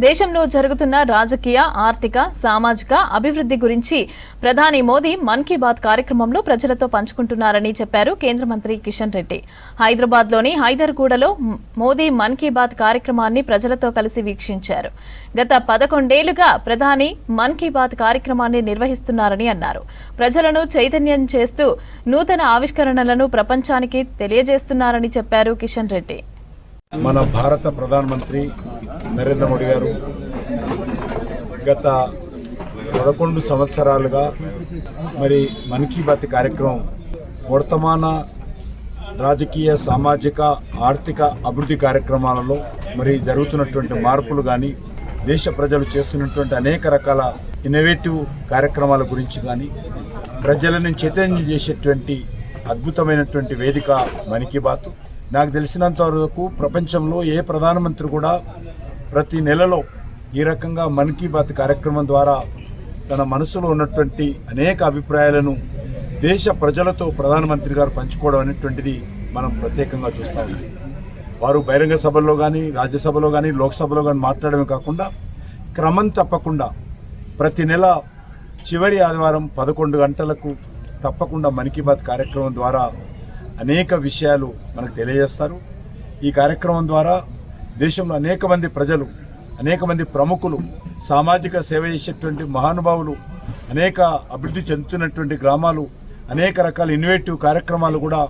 దేశంలో జరుగుతున్న రాజకీయ, ఆర్థిక, సామాజిక అభివృద్ధి గురించి ప్రధాని మోదీ మన్ కీ బాత్ కార్యక్రమంలో ప్రజలతో పంచుకుంటున్నారని చెప్పారు కేంద్ర మంత్రి కిషన్ రెడ్డి. హైదరాబాద్లోని హైదర్గూడలో మోదీ మన్ కీ బాత్ కార్యక్రమాన్ని ప్రజలతో కలిసి వీక్షించారు. గత 11 ఏళ్లుగా ప్రధాని మన్ కీ బాత్ కార్యక్రమాన్ని నిర్వహిస్తున్నారని అన్నారు. ప్రజలను చైతన్యం చేస్తూ నూతన ఆవిష్కరణలను ప్రపంచానికి తెలియజేస్తున్నారని చెప్పారు కిషన్ రెడ్డి. మన భారత ప్రధానమంత్రి నరేంద్ర మోడీ గారు గత 11 సంవత్సరాలుగా మరి మన్ కీ బాత్ కార్యక్రమం వర్తమాన రాజకీయ, సామాజిక, ఆర్థిక అభివృద్ధి కార్యక్రమాలలో మరి జరుగుతున్నటువంటి మార్పులు కానీ, దేశ ప్రజలు చేస్తున్నటువంటి అనేక రకాల ఇన్నోవేటివ్ కార్యక్రమాల గురించి కానీ, ప్రజలను చైతన్యం చేసేటువంటి అద్భుతమైనటువంటి వేదిక మన్ కీ బాత్. నాకు తెలిసినంత వరకు ప్రపంచంలో ఏ ప్రధానమంత్రి కూడా ప్రతి నెలలో ఈ రకంగా మన్ కీ బాత్ కార్యక్రమం ద్వారా తన మనసులో ఉన్నటువంటి అనేక అభిప్రాయాలను దేశ ప్రజలతో ప్రధానమంత్రి గారు పంచుకోవడం అనేటువంటిది మనం ప్రత్యేకంగా చూస్తాం. వారు బహిరంగ సభల్లో కానీ, రాజ్యసభలో కానీ, లోక్సభలో కానీ మాట్లాడమే కాకుండా క్రమం తప్పకుండా ప్రతి నెల చివరి ఆదివారం 11 గంటలకు తప్పకుండా మన్ కీ బాత్ కార్యక్రమం ద్వారా అనేక విషయాలు మనకు తెలియజేస్తారు. ఈ కార్యక్రమం ద్వారా దేశంలో అనేక మంది ప్రజలు, అనేక మంది ప్రముఖులు, సామాజిక సేవ చేసేటువంటి మహానుభావులు, అనేక అభివృద్ధి చెందుతున్నటువంటి గ్రామాలు, అనేక రకాల ఇన్నోవేటివ్ కార్యక్రమాలు కూడా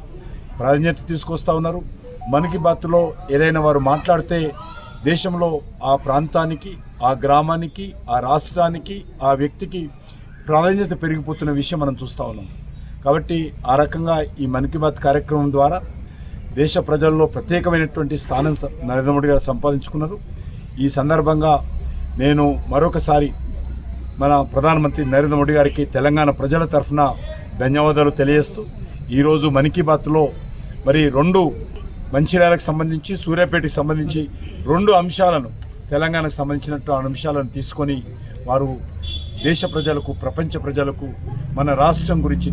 ప్రాధాన్యత తీసుకొస్తూ ఉన్నారు. మన్ కీ బాత్లో ఏదైనా వారు మాట్లాడితే దేశంలో ఆ ప్రాంతానికి, ఆ గ్రామానికి, ఆ రాష్ట్రానికి, ఆ వ్యక్తికి ప్రాధాన్యత పెరిగిపోతున్న విషయం మనం చూస్తూ ఉన్నాం. కాబట్టి ఆ రకంగా ఈ మన్ కీ బాత్ కార్యక్రమం ద్వారా దేశ ప్రజల్లో ప్రత్యేకమైనటువంటి స్థానం నరేంద్ర మోడీ గారు సంపాదించుకున్నారు. ఈ సందర్భంగా నేను మరొకసారి మన ప్రధానమంత్రి నరేంద్ర మోడీ గారికి తెలంగాణ ప్రజల తరఫున ధన్యవాదాలు తెలియజేస్తూ, ఈరోజు మన్ కీ బాత్లో మరి 2 మంచిర్యాలకు సంబంధించి, సూర్యాపేటకి సంబంధించి 2 అంశాలను, తెలంగాణకు సంబంధించినట్టు అంశాలను తీసుకొని వారు దేశ ప్రజలకు, ప్రపంచ ప్రజలకు మన రాష్ట్రం గురించి